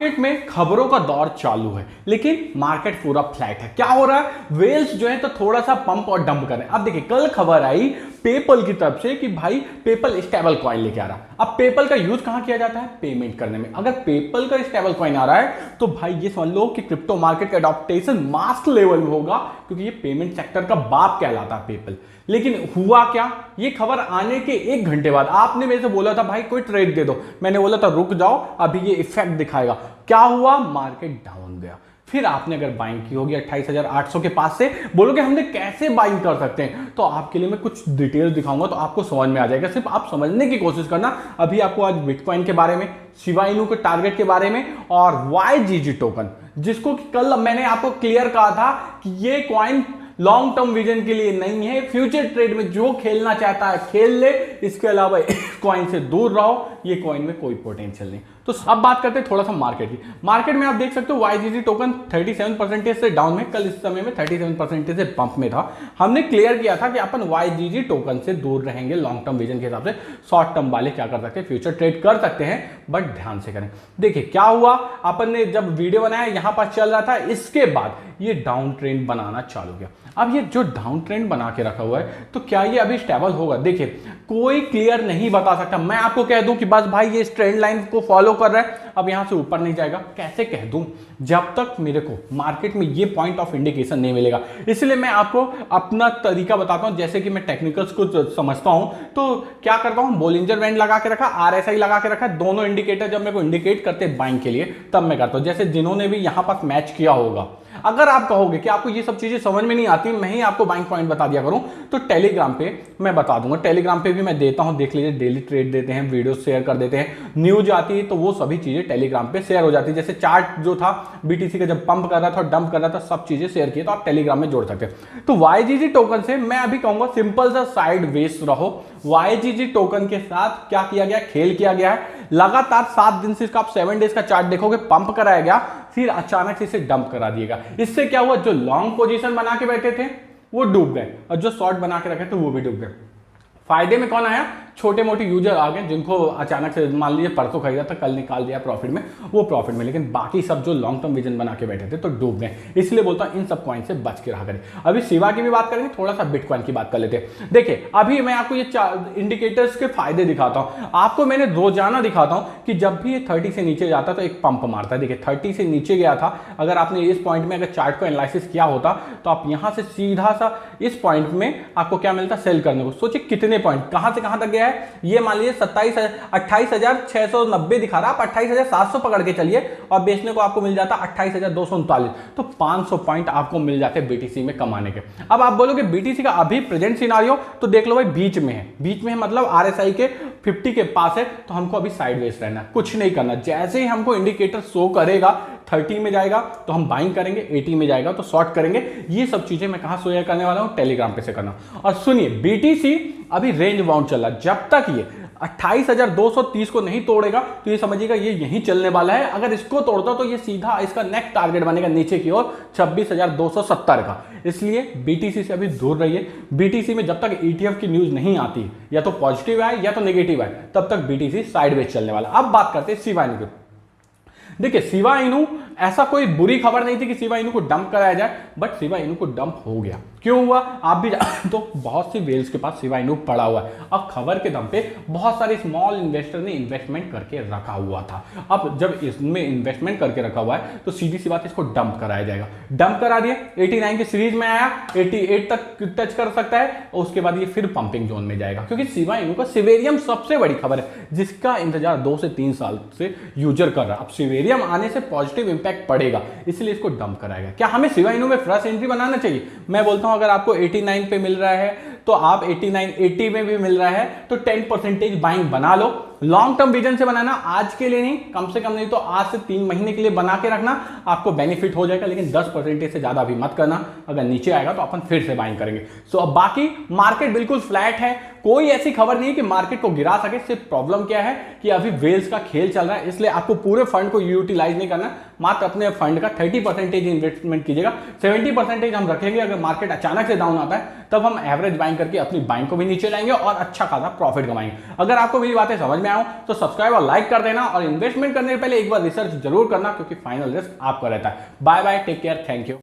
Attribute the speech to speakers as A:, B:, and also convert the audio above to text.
A: Market में खबरों का दौर चालू है लेकिन मार्केट पूरा फ्लैट है। क्या हो रहा है, वेल्स जो है तो थोड़ा सा पंप और डंप कर रहे हैं। अब देखिए कल खबर आई पेपल की तरफ से कि भाई पेपल स्टेबल कॉइन लेके आ रहा है। अब पेपल का यूज कहां किया जाता है, पेमेंट करने में। अगर पेपल का स्टेबल कॉइन आ रहा है तो भाई ये समझ लो कि क्रिप्टो मार्केट का अडॉप्टेशन मास लेवल में होगा, क्योंकि ये पेमेंट सेक्टर का बाप कहलाता है पेपल। लेकिन हुआ क्या, ये खबर आने के 1 घंटे बाद आपने मेरे से बोला था भाई कोई ट्रेड दे दो, मैंने बोला था रुक जाओ अभी ये इफेक्ट दिखाएगा। क्या हुआ, मार्केट डाउन गया। फिर आपने अगर बाइंग की होगी 28,800 के पास से, बोलोगे हमने कैसे बाइंग कर सकते हैं, तो आपके लिए मैं कुछ डिटेल्स दिखाऊंगा तो आपको समझ में आ जाएगा। सिर्फ आप समझने की कोशिश करना। अभी आपको आज बिटकॉइन के बारे में, शिबा इनू के टारगेट के बारे में और YGG टोकन, जिसको कल मैंने आपको क्लियर कहा था कि ये कॉइन लॉन्ग टर्म विजन के लिए नहीं है, फ्यूचर ट्रेड में जो खेलना चाहता है खेल ले, इसके अलावा कॉइन से दूर रहो, ये कॉइन में कोई पोटेंशियल नहीं। तो अब बात करते हैं थोड़ा सा मार्केट की। मार्केट में आप देख सकते हो YGG टोकन 37% से डाउन में, कल इस समय में 37% से पंप में था। हमने क्लियर किया था कि अपन YGG टोकन से दूर रहेंगे लॉन्ग टर्म विजन के हिसाब से। शॉर्ट टर्म वाले क्या कर सकते हैं, फ्यूचर ट्रेड कर सकते हैं, बट ध्यान से करें। देखिए क्या हुआ, अपन ने जब वीडियो बनाया यहां पर चल रहा था, इसके बाद ये डाउन ट्रेंड बनाना चालू किया। अब ये जो डाउन ट्रेंड बना के रखा हुआ है, तो क्या ये अभी स्टेबल होगा? देखिए कोई क्लियर नहीं बता सकता। मैं आपको कह दूं कि बस भाई ये इस ट्रेंड लाइन को फॉलो कर रहा है, अब यहां से ऊपर नहीं जाएगा, कैसे कह दूं जब तक मेरे को मार्केट में ये पॉइंट ऑफ इंडिकेशन नहीं मिलेगा। इसलिए मैं आपको अपना तरीका बताता हूं, जैसे कि मैं टेक्निकल्स को समझता हूं तो क्या करता हूं, बोलिंजर बैंड लगा के रखा, RSI लगा के रखा, दोनों इंडिकेटर जब मेरे को इंडिकेट करते हैं बाइंग के लिए तब मैं करता हूं। जैसे जिन्होंने भी यहां पर मैच किया होगा, अगर आप कहोगे कि आपको ये सब चीजें समझ में नहीं आती, मैं ही आपको बाइंग पॉइंट बता दिया करूं, तो टेलीग्राम पे मैं बता दूंगा। टेलीग्राम पे भी मैं देता हूं, देख लीजिए, डेली ट्रेड देते हैं, वीडियो शेयर कर देते हैं, न्यूज आती है, तो वो सभी चीजें टेलीग्राम पे शेयर हो जाती है। जैसे चार्ट जो था BTC का जब पंप कर रहा था, डंप कर रहा था, सब चीजें शेयर की, तो आप टेलीग्राम में जोड़ सकते हैं। तो YGG टोकन से मैं अभी कहूंगा सिंपल सा साइड वेस रहो। YGG टोकन के साथ क्या किया गया, खेल किया गया है। लगातार 7 दिन से इसका आप 7 डेज का चार्ट देखोगे, पंप कराया गया, फिर अचानक से इसे डंप करा दिएगा। इससे क्या हुआ, जो लॉन्ग पोजीशन बना के बैठे थे वो डूब गए, और जो शॉर्ट बना के रखे थे वो भी डूब गए। फायदे में कौन आया, छोटे मोटे यूजर आ गए, जिनको अचानक से मान लीजिए परसों खरीदा था, कल निकाल दिया प्रॉफिट में, वो प्रॉफिट में। लेकिन बाकी सब जो लॉन्ग टर्म विजन बना के बैठे थे तो डूब गए। इसलिए बोलता हूं इन सब कॉइन से बच के रहा करें। अभी शिबा की भी बात करेंगे, थोड़ा सा बिटकॉइन की बात कर लेते हैं। देखिए अभी मैं आपको ये इंडिकेटर्स के फायदे दिखाता हूं, आपको मैंने रोजाना दिखाता हूं कि जब भी ये 30 से नीचे जाता है तो एक पंप मारता है। देखिए 30 से नीचे गया था, अगर आपने इस पॉइंट में अगर चार्ट को एनालिसिस किया होता तो आप यहां से सीधा सा इस पॉइंट में आपको क्या मिलता, सेल करने को। सोचिए कितने पॉइंट, कहां से कहां तक गया है, ये मान लीजिए 28,690 दिखा रहा, आप 28,700 पकड़ के चलिए और बेचने को आपको मिल जाता 28,239। तो 500 पॉइंट आपको मिल जाते BTC में कमाने के। अब आप बोलोगे BTC का अभी प्रेजेंट सिनारियो, तो देख लो भाई बीच में है, बीच में है मतलब RSI के 50 के पास है, तो हमको अभी साइडवेज रहना, कुछ नहीं करना। जैसे ही हमको इंडिकेटर शो करेगा 30 में जाएगा तो हम बाइंग करेंगे, 80 में जाएगा तो शॉर्ट करेंगे। ये सब चीजें मैं कहां शेयर करने वाला हूं, टेलीग्राम पे से करना। और सुनिए BTC अभी रेंज बाउंड चल रहा, जब तक ये 28,230 को नहीं तोड़ेगा तो ये समझिएगा ये यहीं चलने वाला है। अगर इसको तोड़ता तो ये सीधा इसका नेक्स्ट टारगेट बनेगा नीचे की ओर 26,270 का। इसलिए BTC से अभी दूर रहिए। BTC में जब तक ETF की न्यूज नहीं आती, या तो पॉजिटिव है या तो नेगेटिव है, तब तक BTC साइडवेज चलने वाला। अब बात करते हैं शिबा इनू की। देखिए शिबा इनू ऐसा कोई बुरी खबर नहीं थी कि शिबा इनू को डंप कराया जाए, बट शिबा इनू को डंप हो गया। क्यों हुआ आप भी तो बहुत सी वेल्स के पास शिबा इनू पड़ा हुआ है। अब खबर के दम पे बहुत सारे स्मॉल इन्वेस्टर ने इन्वेस्टमेंट करके रखा हुआ था। अब जब इसमें इन्वेस्टमेंट करके रखा हुआ है तो सीधी सी बात, इसको डंप कराया जाएगा। डंप करा दिए, 89 की सीरीज में आया, 88 तक टच कर सकता है, और उसके बाद ये फिर पंपिंग जोन में जाएगा। क्योंकि शिबा इनू का सिवेरियम सबसे बड़ी खबर है, जिसका इंतजार 2 से 3 साल से यूजर कर रहा है। अब सिवेरियम आने से पॉजिटिव इंपैक्ट पड़ेगा, इसलिए इसको डंप कराएगा। क्या हमें शिबा इनू में फ्रेश एंट्री बनाना चाहिए? मैं बोलता हूं अगर आपको 89 पे मिल रहा है तो आप 89, 80 में भी मिल रहा है तो 10% बाइंग बना लो। लॉन्ग टर्म विजन से बनाना, आज के लिए नहीं, कम से कम नहीं तो आज से 3 महीने के लिए बना के रखना, आपको बेनिफिट हो जाएगा। लेकिन 10% से ज्यादा भी मत करना, अगर नीचे आएगा तो अपन फिर से बाइंग करेंगे। सो अब बाकी मार्केट बिल्कुल फ्लैट है, कोई ऐसी खबर नहीं है कि मार्केट को गिरा सके। सिर्फ प्रॉब्लम क्या है कि अभी वेल्स का खेल चल रहा है, इसलिए आपको पूरे फंड को यूटिलाइज नहीं करना, मात्र अपने फंड का 30% इन्वेस्टमेंट कीजिएगा, 70% हम रखेंगे। अगर मार्केट अचानक से डाउन आता है तब हम एवरेज बाइंग करके अपनी बाइंग को भी नीचे लाएंगे और अच्छा खासा प्रॉफिट कमाएंगे। अगर आपको मेरी बातें समझ में में आया हूं तो सब्सक्राइब और लाइक कर देना, और इन्वेस्टमेंट करने से पहले एक बार रिसर्च जरूर करना, क्योंकि फाइनल रिस्क आपका रहता है। Bye bye, take care, thank you.